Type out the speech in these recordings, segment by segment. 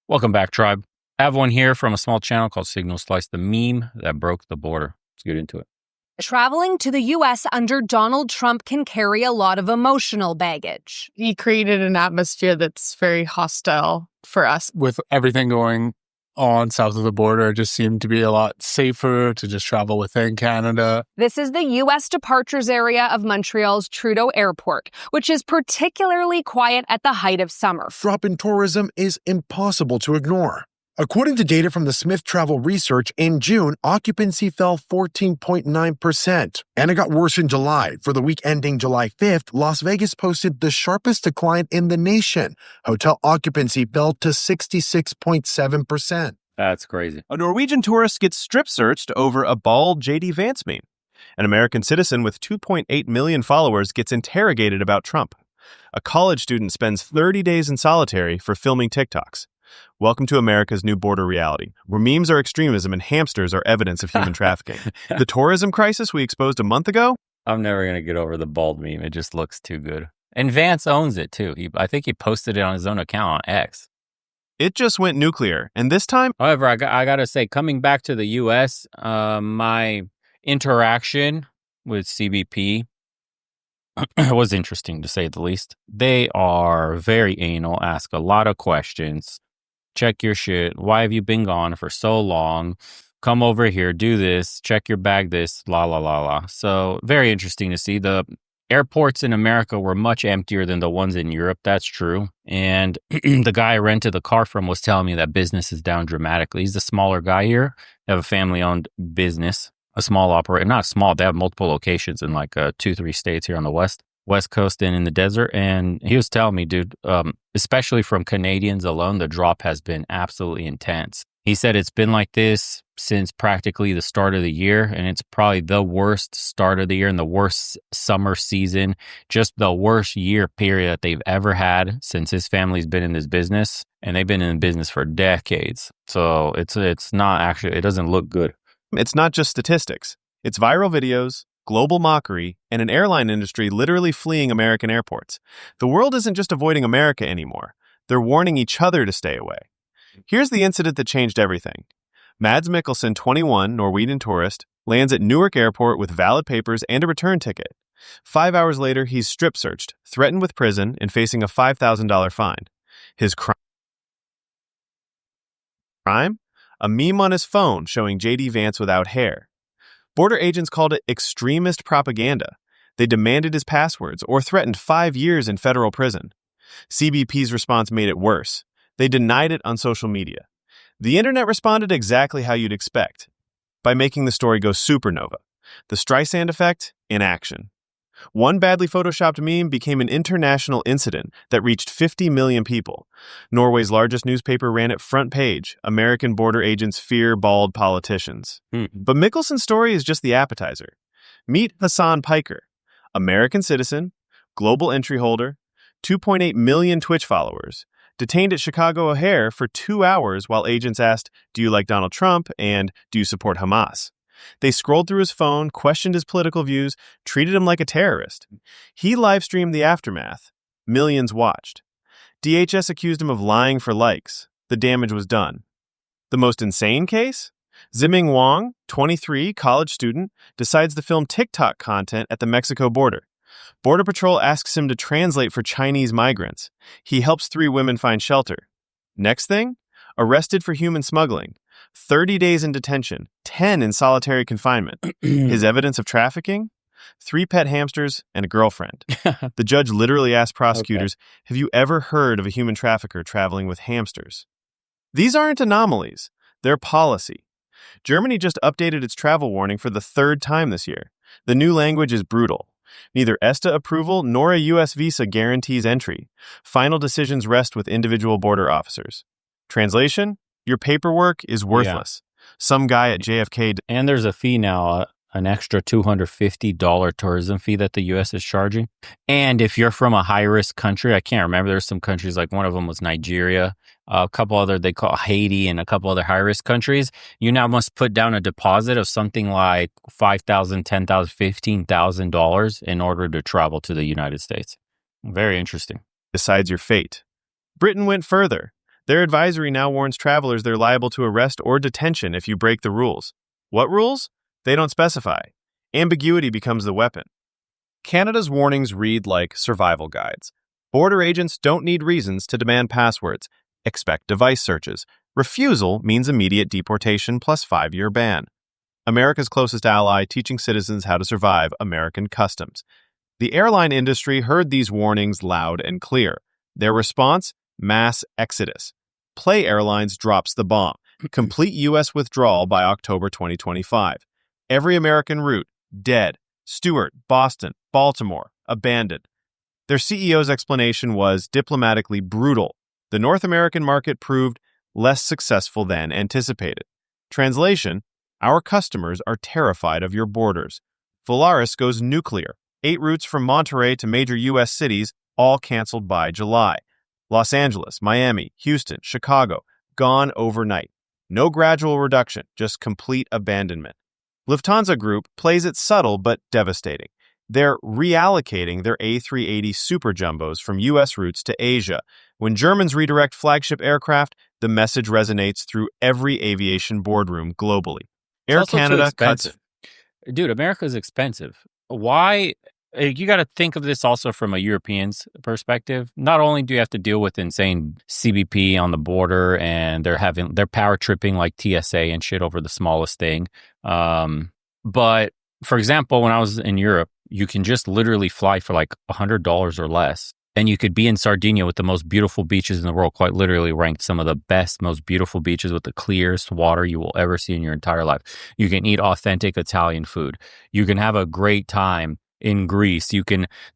Welcome back, tribe. I have one here from a small channel called Signal Slice, the meme that broke the border. Let's get into it. Traveling to the U.S. under Donald Trump can carry a lot of emotional baggage. He created an atmosphere that's very hostile for us. With everything going on south of the border, it just seemed to be a lot safer to just travel within Canada. This is the U.S. departures area of Montreal's Trudeau Airport, which is particularly quiet at the height of summer. Drop in tourism is impossible to ignore. According to data from the Smith Travel Research, in June, occupancy fell 14.9%, and it got worse in July. For the week ending July 5th, Las Vegas posted the sharpest decline in the nation. Hotel occupancy fell to 66.7%. That's crazy. A Norwegian tourist gets strip searched over a bald J.D. Vance meme. An American citizen with 2.8 million followers gets interrogated about Trump. A college student spends 30 days in solitary for filming TikToks. Welcome to America's new border reality, where memes are extremism and hamsters are evidence of human trafficking. The tourism crisis we exposed a month ago? I'm never going to get over the bald meme. It just looks too good. And Vance owns it, too. I think he posted it on his own account on X. It just went nuclear, and this time... However, I got to say, coming back to the U.S., my interaction with CBP was interesting, to say the least. They are very anal, ask a lot of questions. Check your shit. Why have you been gone for so long? Come over here, do this, check your bag, this, la, la, la, la. So very interesting to see. The airports in America were much emptier than the ones in Europe. That's true. And the guy I rented the car from was telling me that business is down dramatically. He's the smaller guy here. They have a family-owned business, a small operator. Not small. They have multiple locations in like 2-3 states here on the West Coast and in the desert. And he was telling me, dude, especially from Canadians alone, the drop has been absolutely intense. He said it's been like this since practically the start of the year, and it's probably the worst start of the year and the worst summer season, just the worst year period that they've ever had since his family's been in this business, and they've been in business for decades. So it's not actually, it doesn't look good. It's not just statistics. It's viral videos, global mockery, and an airline industry literally fleeing American airports. The world isn't just avoiding America anymore. They're warning each other to stay away. Here's the incident that changed everything. Mads Mikkelsen, 21, Norwegian tourist, lands at Newark Airport with valid papers and a return ticket. 5 hours later, he's strip searched, threatened with prison, and facing a $5,000 fine. His crime? A meme on his phone showing J.D. Vance without hair. Border agents called it extremist propaganda. They demanded his passwords or threatened 5 years in federal prison. CBP's response made it worse. They denied it on social media. The internet responded exactly how you'd expect, by making the story go supernova. The Streisand effect in action. One badly photoshopped meme became an international incident that reached 50 million people. Norway's largest newspaper ran it front page. American border agents fear bald politicians. But Mikkelsen's story is just the appetizer. Meet Hassan Piker, American citizen, global entry holder, 2.8 million Twitch followers, detained at Chicago O'Hare for 2 hours while agents asked, "Do you like Donald Trump?" and "Do you support Hamas?" They scrolled through his phone, questioned his political views, treated him like a terrorist. He live-streamed the aftermath. Millions watched. DHS accused him of lying for likes. The damage was done. The most insane case? Ziming Wang, 23, college student, decides to film TikTok content at the Mexico border. Border Patrol asks him to translate for Chinese migrants. He helps 3 women find shelter. Next thing? Arrested for human smuggling. 30 days in detention, 10 in solitary confinement. His evidence of trafficking? 3 pet hamsters and a girlfriend. The judge literally asked prosecutors, Have you ever heard of a human trafficker traveling with hamsters? These aren't anomalies. They're policy. Germany just updated its travel warning for the 3rd time this year. The new language is brutal. Neither ESTA approval nor a U.S. visa guarantees entry. Final decisions rest with individual border officers. Translation? Your paperwork is worthless. Yeah. Some guy at JFK... And there's a fee now, an extra $250 tourism fee that the U.S. is charging. And if you're from a high-risk country, I can't remember, there's some countries, like one of them was Nigeria, a couple other, they call Haiti, and a couple other high-risk countries, you now must put down a deposit of something like $5,000, $10,000, $15,000 in order to travel to the United States. Very interesting. Decides your fate. Britain went further. Their advisory now warns travelers they're liable to arrest or detention if you break the rules. What rules? They don't specify. Ambiguity becomes the weapon. Canada's warnings read like survival guides. Border agents don't need reasons to demand passwords. Expect device searches. Refusal means immediate deportation plus 5-year ban. America's closest ally teaching citizens how to survive American customs. The airline industry heard these warnings loud and clear. Their response? Mass exodus. Play Airlines drops the bomb. Complete U.S. withdrawal by October 2025. Every American route, dead. Stewart, Boston, Baltimore, abandoned. Their CEO's explanation was diplomatically brutal. The North American market proved less successful than anticipated. Translation: our customers are terrified of your borders. Volaris goes nuclear. 8 routes from Monterey to major U.S. cities, all canceled by July. Los Angeles, Miami, Houston, Chicago, gone overnight. No gradual reduction, just complete abandonment. Lufthansa Group plays it subtle but devastating. They're reallocating their A380 Super Jumbos from U.S. routes to Asia. When Germans redirect flagship aircraft, the message resonates through every aviation boardroom globally. Air Canada cuts. Dude, America's expensive. Why? You got to think of this also from a European's perspective. Not only do you have to deal with insane CBP on the border, and they're power tripping like TSA and shit over the smallest thing. But for example, when I was in Europe, you can just literally fly for like $100 or less. And you could be in Sardinia with the most beautiful beaches in the world, quite literally ranked some of the best, most beautiful beaches with the clearest water you will ever see in your entire life. You can eat authentic Italian food. You can have a great time in Greece.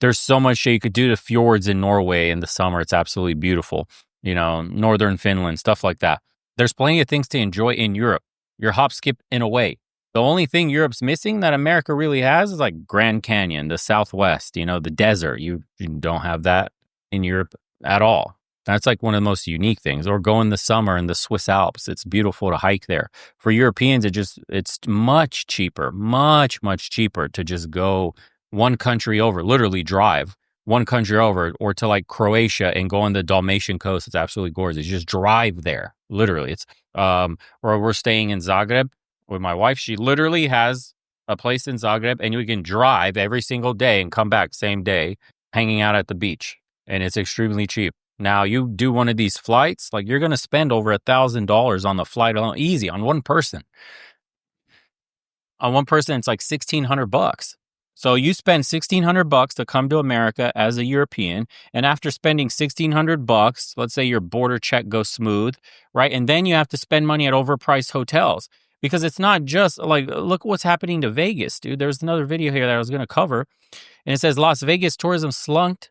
There's so much shit you could do to fjords in Norway in the summer. It's absolutely beautiful. Northern Finland, stuff like that. There's plenty of things to enjoy in Europe. You're hop, skip, and away. The only thing Europe's missing that America really has is like Grand Canyon, the Southwest, the desert. You don't have that in Europe at all. That's like one of the most unique things. Or go in the summer in the Swiss Alps. It's beautiful to hike there. For Europeans, it's much cheaper, much, much cheaper to just go one country over, literally drive one country over, or to like Croatia and go on the Dalmatian coast. It's absolutely gorgeous. You just drive there, literally. It's or we're staying in Zagreb with my wife. She literally has a place in Zagreb, and you can drive every single day and come back same day, hanging out at the beach, and it's extremely cheap. Now, you do one of these flights, like you're going to spend over $1,000 on the flight alone, easy, on one person. On one person, it's like $1,600. So you spend $1,600 to come to America as a European, and after spending $1,600, let's say your border check goes smooth, right? And then you have to spend money at overpriced hotels. Because it's not just like, look what's happening to Vegas, dude. There's another video here that I was going to cover. And it says Las Vegas tourism slump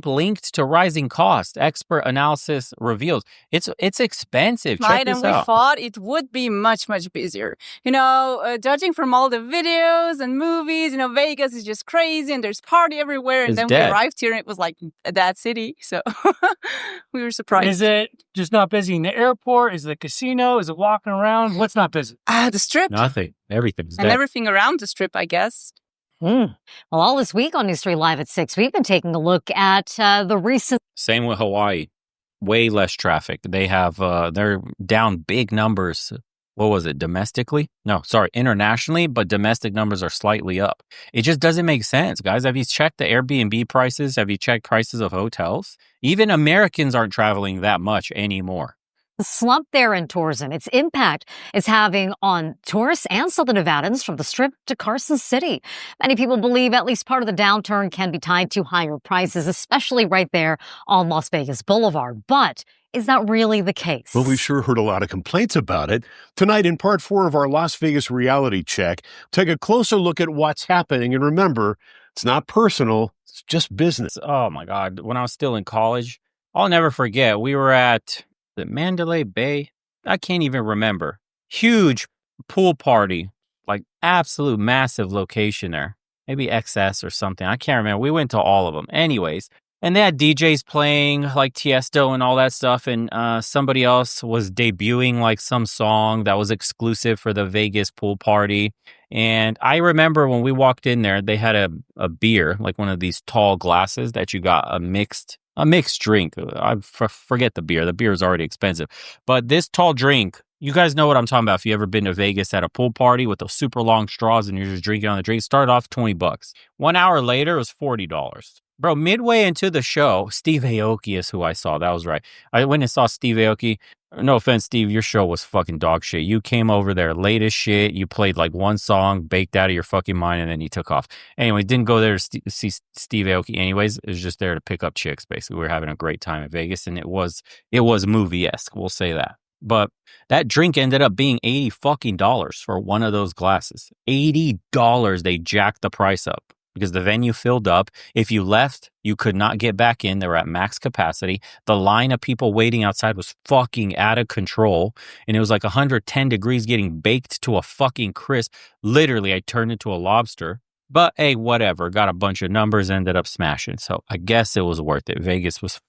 linked to rising costs. Expert analysis reveals it's expensive. Right, Check and this out. we thought it would be much, much busier. Judging from all the videos and movies, Vegas is just crazy and there's party everywhere. And It's then dead. we arrived here and it was like a dead city. So we were surprised. Is it just not busy in the airport? Is it the casino? Is it walking around? What's not busy? The strip. Nothing. Everything's And dead. everything around the strip, I guess. Well, all this week on News 3 Live at 6, we've been taking a look at the recent... Same with Hawaii. Way less traffic. They have, they're down big numbers. What was it? Domestically? No, sorry, internationally, but domestic numbers are slightly up. It just doesn't make sense, guys. Have you checked the Airbnb prices? Have you checked prices of hotels? Even Americans aren't traveling that much anymore. slump there in tourism, its impact it's having on tourists and Southern Nevadans from the Strip to Carson City. Many people believe at least part of the downturn can be tied to higher prices, especially right there on Las Vegas Boulevard. But is that really the case? Well, we've sure heard a lot of complaints about it. Tonight, in part 4 of our Las Vegas reality check, take a closer look at what's happening. And remember, it's not personal, it's just business. Oh, my God. When I was still in college, I'll never forget. We were at the Mandalay Bay. I can't even remember. Huge pool party, like absolute massive location there. Maybe XS or something. I can't remember. We went to all of them. Anyways. And they had DJs playing like Tiesto and all that stuff. And somebody else was debuting like some song that was exclusive for the Vegas pool party. And I remember when we walked in there, they had a beer, like one of these tall glasses that you got a mixed a mixed drink. Forget the beer. The beer is already expensive. But this tall drink, you guys know what I'm talking about. If you ever been to Vegas at a pool party with those super long straws and you're just drinking on the drink, started off $20. 1 hour later, it was $40. Bro, midway into the show, Steve Aoki is who I saw. That was right. I went and saw Steve Aoki. No offense, Steve, your show was fucking dog shit. You came over there late as shit. You played like one song, baked out of your fucking mind, and then you took off. Anyway, didn't go there to see Steve Aoki anyways. It was just there to pick up chicks, basically. We were having a great time in Vegas, and it was movie-esque, we'll say that. But that drink ended up being $80 fucking for one of those glasses. $80, they jacked the price up. Because the venue filled up. If you left, you could not get back in. They were at max capacity. The line of people waiting outside was fucking out of control. And it was like 110 degrees getting baked to a fucking crisp. Literally, I turned into a lobster. But hey, whatever. Got a bunch of numbers, ended up smashing. So I guess it was worth it. Vegas was,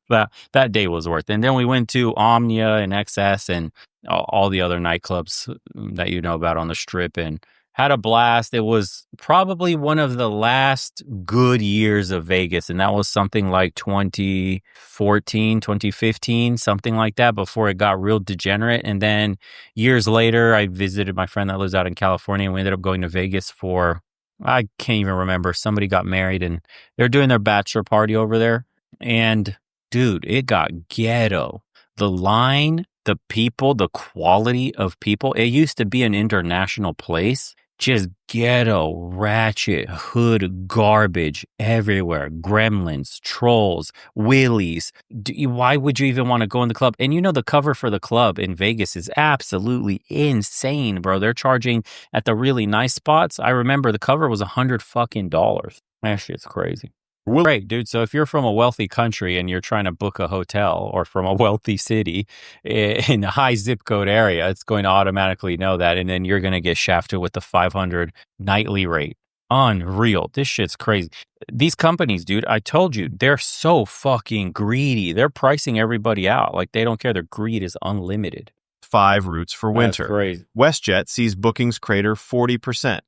that day was worth it. And then we went to Omnia and XS and all the other nightclubs that you know about on the Strip and had a blast. It was probably one of the last good years of Vegas. And that was something like 2014, 2015, something like that before it got real degenerate. And then years later, I visited my friend that lives out in California and we ended up going to Vegas for, I can't even remember. Somebody got married and they're doing their bachelor party over there. And dude, it got ghetto. The line, the people, the quality of people. It used to be an international place. Just ghetto, ratchet, hood garbage everywhere. Gremlins, trolls, willies. Why would you even want to go in the club? And you know the cover for the club in Vegas is absolutely insane, bro. They're charging at the really nice spots. I remember the cover was $100 fucking. That shit's crazy. Great, dude. So if you're from a wealthy country and you're trying to book a hotel or from a wealthy city in a high zip code area, it's going to automatically know that. And then you're going to get shafted with the $500 nightly rate. Unreal. This shit's crazy. These companies, dude, I told you, they're so fucking greedy. They're pricing everybody out. Like they don't care. Their greed is unlimited. 5 routes for winter. That's crazy. WestJet sees bookings crater 40%.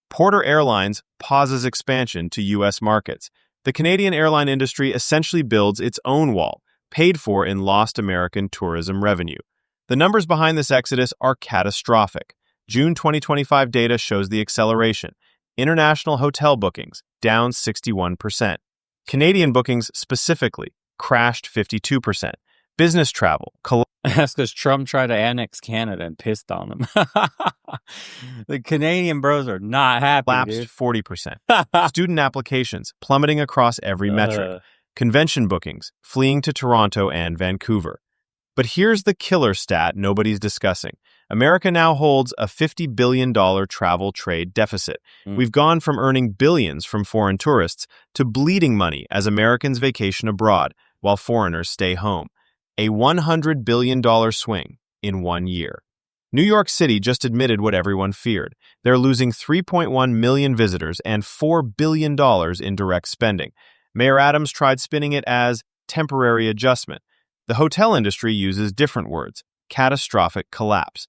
Porter Airlines pauses expansion to U.S. markets. The Canadian airline industry essentially builds its own wall, paid for in lost American tourism revenue. The numbers behind this exodus are catastrophic. June 2025 data shows the acceleration. International hotel bookings down 61%. Canadian bookings specifically crashed 52%. Business travel That's because Trump tried to annex Canada and pissed on them. The Canadian bros are not happy, collapsed dude. 40%. Student applications plummeting across every metric. Convention bookings fleeing to Toronto and Vancouver. But here's the killer stat nobody's discussing. America now holds a $50 billion travel trade deficit. We've gone from earning billions from foreign tourists to bleeding money as Americans vacation abroad while foreigners stay home. A $100 billion swing in 1 year. New York City just admitted what everyone feared. They're losing 3.1 million visitors and $4 billion in direct spending. Mayor Adams tried spinning it as temporary adjustment. The hotel industry uses different words: catastrophic collapse.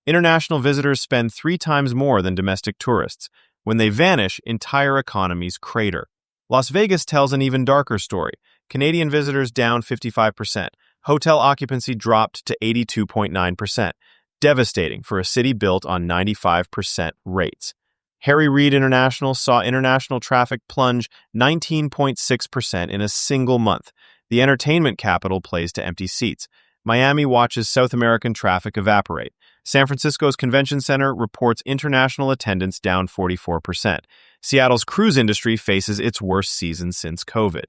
International visitors spend 3 times more than domestic tourists. When they vanish, entire economies crater. Las Vegas tells an even darker story. Canadian visitors down 55%. Hotel occupancy dropped to 82.9%. Devastating for a city built on 95% rates. Harry Reid International saw international traffic plunge 19.6% in a single month. The entertainment capital plays to empty seats. Miami watches South American traffic evaporate. San Francisco's convention center reports international attendance down 44%. Seattle's cruise industry faces its worst season since COVID.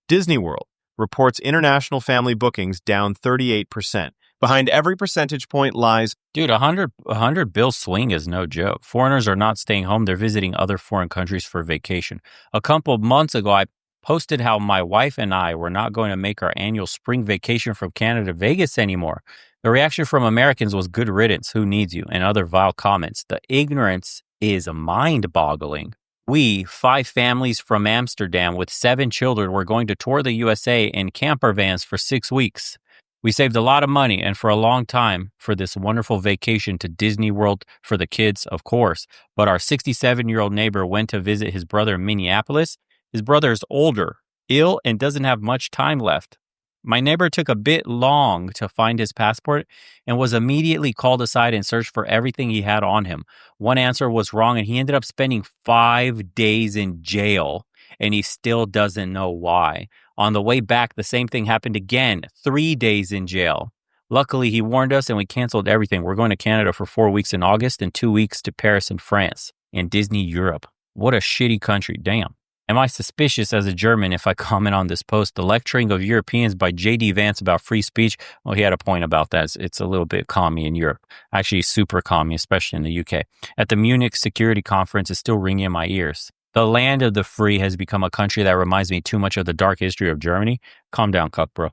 Disney World reports international family bookings down 38%. Behind every percentage point lies... Dude, a hundred bill swing is no joke. Foreigners are not staying home. They're visiting other foreign countries for vacation. A couple of months ago, I posted how my wife and I were not going to make our annual spring vacation from Canada to Vegas anymore. The reaction from Americans was good riddance, who needs you, and other vile comments. The ignorance is mind-boggling. We, 5 families from Amsterdam with 7 children, were going to tour the USA in camper vans for 6 weeks. We saved a lot of money and for a long time for this wonderful vacation to Disney World for the kids, of course. But our 67-year-old neighbor went to visit his brother in Minneapolis. His brother is older ill and doesn't have much time left. My neighbor took a bit long to find his passport and was immediately called aside and searched for everything he had on him. One answer was wrong, and he ended up spending 5 days in jail, and he still doesn't know why. On the way back, the same thing happened again, 3 days in jail. Luckily, he warned us, and we canceled everything. We're going to Canada for 4 weeks in August and 2 weeks to Paris and France and Disney Europe. What a shitty country. Damn. Am I suspicious as a German if I comment on this post? The lecturing of Europeans by J.D. Vance about free speech. Well, he had a point about that. It's a little bit commie in Europe. Actually, super commie, especially in the UK. At the Munich Security Conference, it's still ringing in my ears. The land of the free has become a country that reminds me too much of the dark history of Germany. Calm down, Cuck, bro.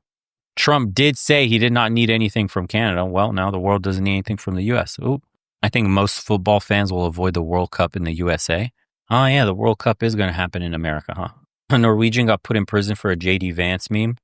Trump did say he did not need anything from Canada. Well, now the world doesn't need anything from the U.S. Ooh. I think most football fans will avoid the World Cup in the USA. Oh, yeah, the World Cup is going to happen in America, huh? A Norwegian got put in prison for a J.D. Vance meme.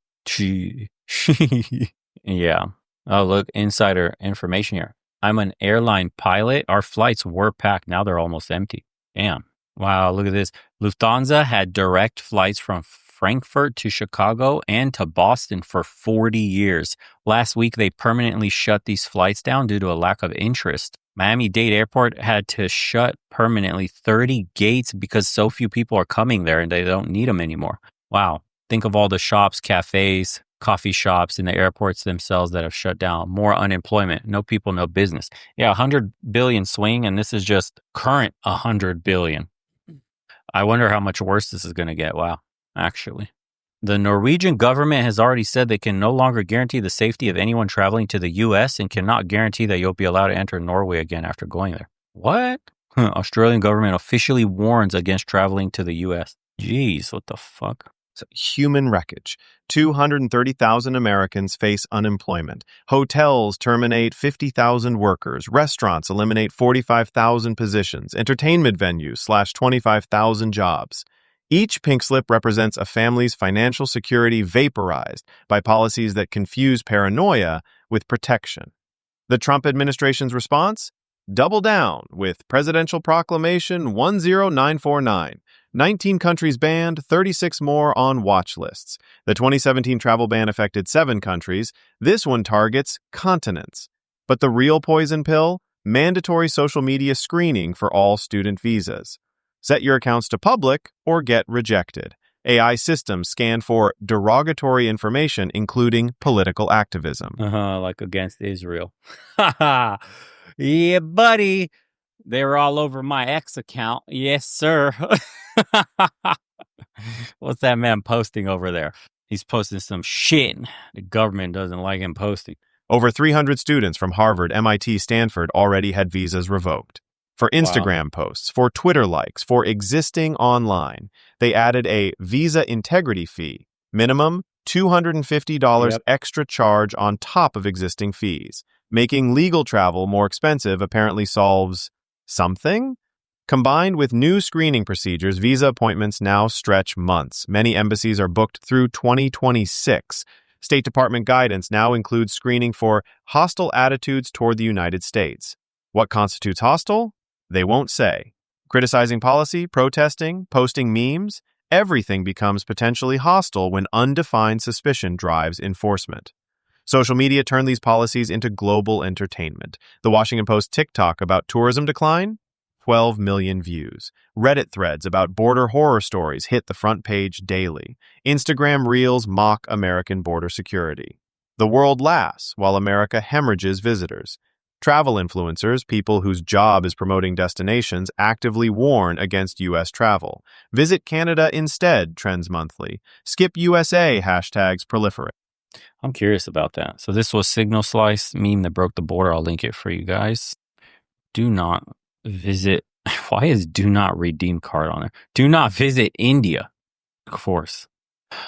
Yeah. Oh, look, insider information here. I'm an airline pilot. Our flights were packed. Now they're almost empty. Damn. Wow, look at this. Lufthansa had direct flights from Frankfurt to Chicago and to Boston for 40 years. Last week, they permanently shut these flights down due to a lack of interest. Miami-Dade Airport had to shut permanently 30 gates because so few people are coming there and they don't need them anymore. Wow. Think of all the shops, cafes, coffee shops in the airports themselves that have shut down. More unemployment. No people, no business. Yeah, 100 billion swing, and this is just current 100 billion. I wonder how much worse this is going to get. Wow, actually. The Norwegian government has already said they can no longer guarantee the safety of anyone traveling to the U.S. and cannot guarantee that you'll be allowed to enter Norway again after going there. What? Australian government officially warns against traveling to the U.S. Jeez, what the fuck? Human wreckage. 230,000 Americans face unemployment. Hotels terminate 50,000 workers. Restaurants eliminate 45,000 positions. Entertainment venues slash 25,000 jobs. Each pink slip represents a family's financial security vaporized by policies that confuse paranoia with protection. The Trump administration's response? Double down with Presidential Proclamation 10949. 19 countries banned, 36 more on watch lists. The 2017 travel ban affected 7 countries. This one targets continents. But the real poison pill? Mandatory social media screening for all student visas. Set your accounts to public or get rejected. AI systems scan for derogatory information, including political activism. Like against Israel. Yeah, buddy. They were all over my X account. Yes, sir. What's that man posting over there? He's posting some shit. The government doesn't like him posting. Over 300 students from Harvard, MIT, Stanford already had visas revoked. For Instagram posts, for Twitter likes, for existing online, they added a visa integrity fee, minimum $250 extra charge on top of existing fees. Making legal travel more expensive apparently solves something? Combined with new screening procedures, visa appointments now stretch months. Many embassies are booked through 2026. State Department guidance now includes screening for hostile attitudes toward the United States. What constitutes hostile? They won't say. Criticizing policy, protesting, posting memes, everything becomes potentially hostile when undefined suspicion drives enforcement. Social media turned these policies into global entertainment. The Washington Post TikTok about tourism decline? 12 million views. Reddit threads about border horror stories hit the front page daily. Instagram Reels mock American border security. The world laughs while America hemorrhages visitors. Travel influencers, people whose job is promoting destinations, actively warn against U.S. travel. Visit Canada instead, trends monthly. Skip USA hashtags proliferate. I'm curious about that. So this was Signal Slice meme that broke the border. I'll link it for you guys. Do not visit. Why is do not redeem card on there? Do not visit India. Of course.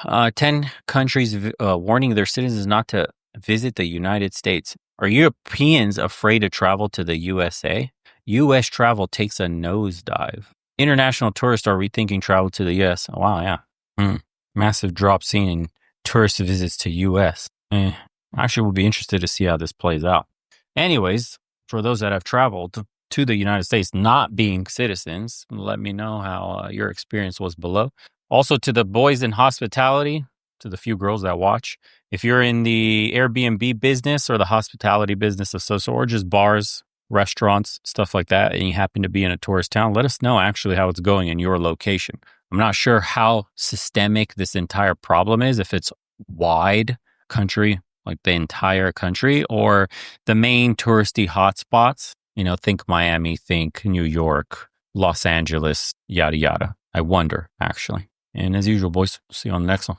10 countries warning their citizens not to visit the United States. Are Europeans afraid to travel to the USA? U.S. travel takes a nosedive. International tourists are rethinking travel to the U.S. Oh, wow, yeah. Massive drop seen in tourist visits to U.S. Actually, we'll be interested to see how this plays out. Anyways, for those that have traveled to the United States not being citizens, let me know how your experience was below. Also, to the boys in hospitality, to the few girls that watch, if you're in the Airbnb business or the hospitality business of social, or just bars, restaurants, stuff like that, and you happen to be in a tourist town, let us know actually how it's going in your location. I'm not sure how systemic this entire problem is, if it's wide country, like the entire country, or the main touristy hotspots. Think Miami, think New York, Los Angeles, yada, yada. I wonder, actually. And as usual, boys, see you on the next one.